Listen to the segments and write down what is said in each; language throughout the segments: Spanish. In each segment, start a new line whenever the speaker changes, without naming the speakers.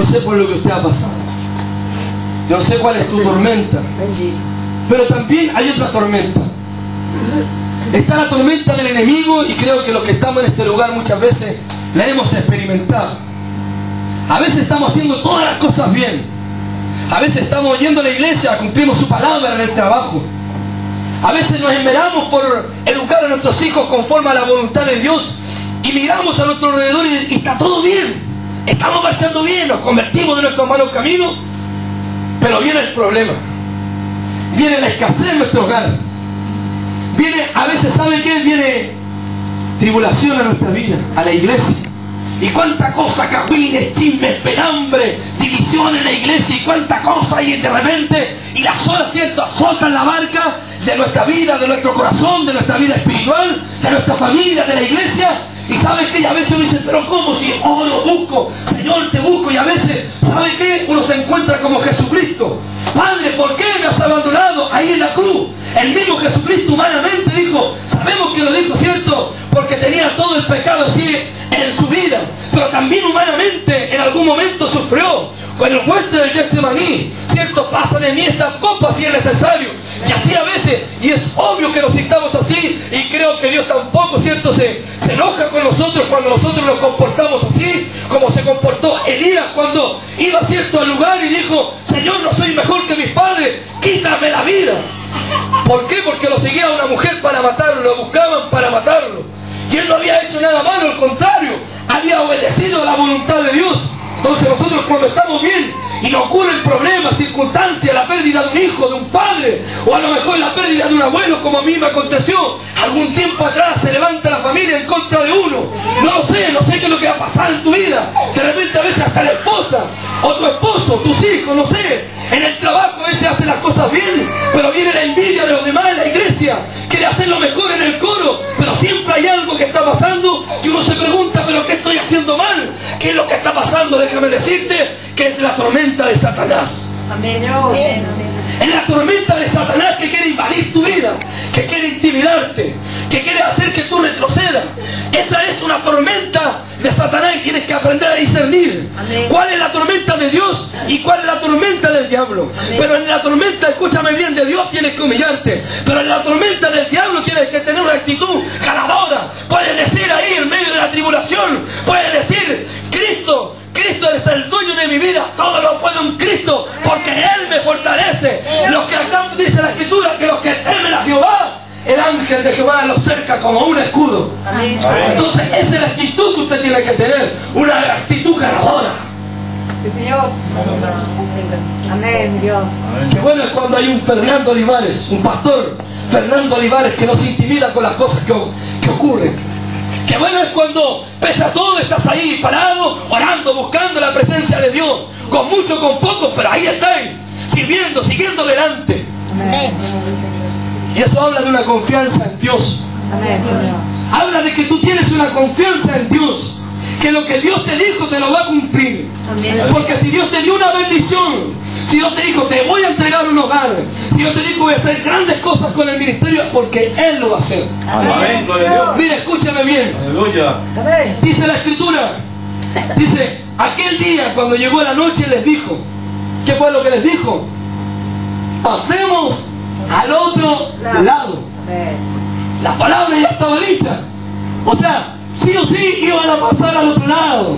Yo sé por lo que usted ha pasado. Yo sé cuál es tu tormenta. Pero también hay otra tormenta. Está la tormenta del enemigo, y creo que los que estamos en este lugar muchas veces la hemos experimentado. A veces estamos haciendo todas las cosas bien. A veces estamos yendo a la iglesia, cumplimos su palabra en el trabajo. A veces nos esmeramos por educar a nuestros hijos conforme a la voluntad de Dios, y miramos a nuestro alrededor y está todo bien. Estamos marchando bien, nos convertimos de nuestros malos caminos. Pero viene el problema. Viene la escasez en nuestro hogar. Viene, a veces, ¿sabe qué? Viene tribulación a nuestra vida, a la iglesia. Y cuánta cosa, cagüines, chismes, penambre, división en la iglesia, y cuánta cosa, y de repente, y las olas, ¿cierto?, azotan la barca de nuestra vida, de nuestro corazón, de nuestra vida espiritual, de nuestra familia, de la iglesia. Y ¿sabe qué? Y a veces uno dice, pero ¿cómo? Si lo busco, Señor, te busco. Y a veces, ¿sabe qué? Uno se encuentra como Jesucristo. Padre, ¿por qué me has abandonado? Ahí en la cruz, el mismo Jesucristo humanamente dijo, sabemos que lo dijo, ¿cierto?, porque tenía todo el pecado así en su vida, pero también humanamente en algún momento sufrió. Con el hueste del Getsemaní, ¿cierto?, pasa de mí esta copa si es necesario. Y así a veces, y es obvio que nos sintamos así, y creo que Dios tampoco, ¿cierto?, se enoja con nosotros cuando nosotros nos comportamos así, como se comportó Elías cuando iba, ¿cierto?, al lugar y dijo, Señor, no soy mejor que mis padres, quítame la vida. ¿Por qué? Porque lo seguía una mujer para matarlo, lo buscaban para matarlo. Y él no había hecho nada malo, al contrario, había obedecido a la voluntad de Dios. Entonces nosotros, cuando estamos bien y nos ocurren problemas, circunstancias, la pérdida de un hijo, de un padre, o a lo mejor la pérdida de un abuelo, como a mí me aconteció algún tiempo atrás, se levanta la familia en contra de uno. No sé qué es lo que va a pasar en tu vida. De repente a veces hasta la esposa, o tu esposo, tus hijos, no sé. En el trabajo a veces hacen las cosas bien, pero viene la envidia de los demás en la iglesia, quiere hacer lo mejor en el coro, pero siempre hay algo que está pasando y uno se pregunta, pero ¿qué estoy haciendo mal? ¿Qué es lo que está pasando? Déjame decirte que es la tormenta de Satanás.
Amén.
Es la tormenta de Satanás que quiere invadir tu vida, que quiere intimidarte, que quiere hacer que tú retrocedas. Esa es una tormenta de Satanás y tienes que aprender a discernir.
Amén.
¿Cuál es la tormenta de Dios y cuál es la tormenta del diablo?
Amén.
Pero en la tormenta, escúchame bien, de Dios tienes que humillarte. Pero en la tormenta del diablo tienes que tener una actitud ganadora. Puedes decir ahí en medio de la tribulación, puedes decir, Cristo es el dueño de mi vida, todo lo puedo en Cristo, porque Él me fortalece. Los que acá dice la Escritura, que los que temen a Jehová, el ángel de Jehová los cerca como un escudo.
Amén.
Entonces esa es la actitud que usted tiene que tener, una actitud ganadora.
Señor. Amén, Dios.
Qué bueno es cuando hay un Fernando Olivares, un pastor Fernando Olivares, que no se intimida con las cosas que ocurren. Qué bueno es cuando, pese a todo, estás ahí parado, orando, buscando la presencia de Dios, con mucho, con poco, pero ahí estáis, sirviendo, siguiendo adelante.
Amén.
Y eso habla de una confianza en Dios.
Amén.
Habla de que tú tienes una confianza en Dios, que lo que Dios te dijo te lo va a cumplir.
Amén.
Porque si Dios te dio una bendición, si Dios te dijo, te voy a entregar un hogar, si Dios te dijo, voy a hacer grandes cosas con el ministerio, porque Él lo va a hacer.
Amén, gloria a Dios.
Mira, escúchame bien.
Aleluya.
Dice la Escritura, dice, aquel día cuando llegó la noche les dijo, ¿qué fue lo que les dijo? Pasemos al otro lado. La palabra ya estaba dicha. O sea, sí o sí iban a pasar al otro lado.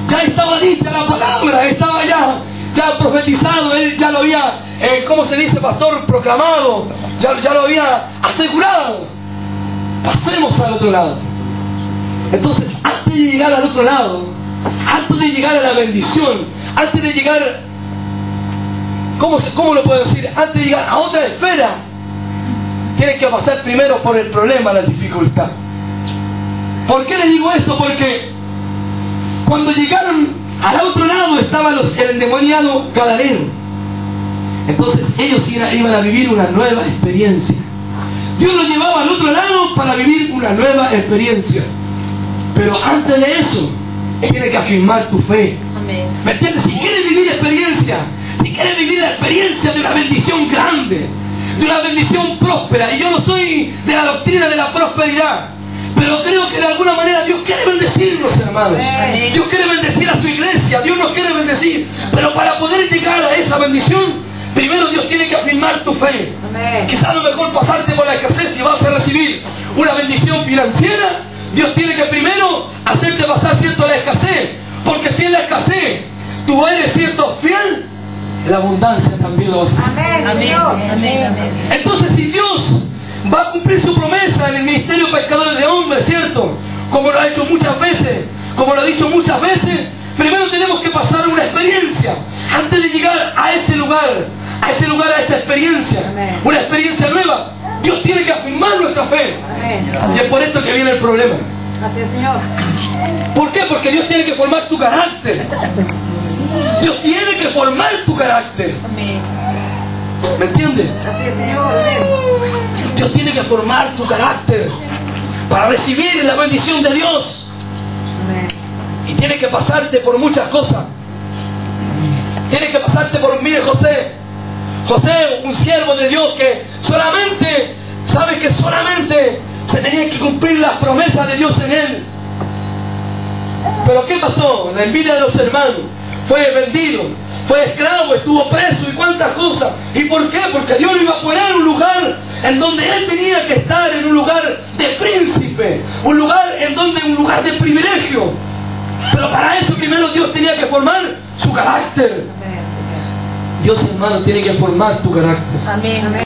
Ya estaba dicha la palabra, estaba ya profetizado, él ya lo había, ¿cómo se dice, pastor? Proclamado, ya lo había asegurado. Pasemos al otro lado. Entonces, antes de llegar al otro lado, antes de llegar a la bendición, antes de llegar, ¿cómo lo puedo decir? Antes de llegar a otra esfera, tienes que pasar primero por el problema, la dificultad. ¿Por qué les digo esto? Porque cuando llegaron al otro lado estaba el endemoniado Gadareno. Entonces ellos iban a vivir una nueva experiencia. Dios los llevaba al otro lado para vivir una nueva experiencia. Pero antes de eso, tienes que afirmar tu fe.
Amén.
¿Me entiendes? Si quieres vivir experiencia, si quieres vivir la experiencia de una bendición grande, de una bendición próspera, y yo no soy de la doctrina de la prosperidad, pero creo que de alguna manera Dios quiere bendecirnos, hermanos.
Amén.
Dios quiere bendecir a su iglesia. Dios nos quiere bendecir bendecir. Pero para poder llegar a esa bendición, primero Dios tiene que afirmar tu fe. Quizás a lo mejor pasarte por la escasez y vas a recibir una bendición financiera. Dios tiene que primero hacerte pasar, cierto, la escasez. Porque si en la escasez tú eres, cierto, fiel, la abundancia también lo vas a hacer.
Amén.
Entonces, si Dios va a cumplir su promesa en el ministerio Pescadores de Hombres, ¿cierto? Como lo ha hecho muchas veces, como lo ha dicho muchas veces, primero tenemos que pasar una experiencia antes de llegar a ese lugar, a esa experiencia.
Amén.
Una experiencia nueva. Dios tiene que afirmar nuestra fe.
Amén.
Y es por esto que viene el problema.
Así es, Señor.
¿Por qué? Porque Dios tiene que formar tu carácter. Dios tiene que formar tu carácter.
Amén.
¿Me entiendes?
Así es, Señor. Amén.
Dios tiene que formar tu carácter para recibir la bendición de Dios.
Amén.
Y tiene que pasarte por muchas cosas. Tiene que pasarte por, mire, José, un siervo de Dios que solamente, sabe que solamente se tenían que cumplir las promesas de Dios en él. Pero ¿qué pasó? La envidia de los hermanos. Fue vendido, fue esclavo, estuvo preso y cuántas cosas. ¿Y por qué? Porque Dios lo iba a poner en un lugar en donde él tenía que estar, en un lugar de príncipe, un lugar de privilegio. Pero para eso primero Dios tenía que formar su carácter.
Amén.
Dios, hermano, tiene que formar tu carácter.
Amén.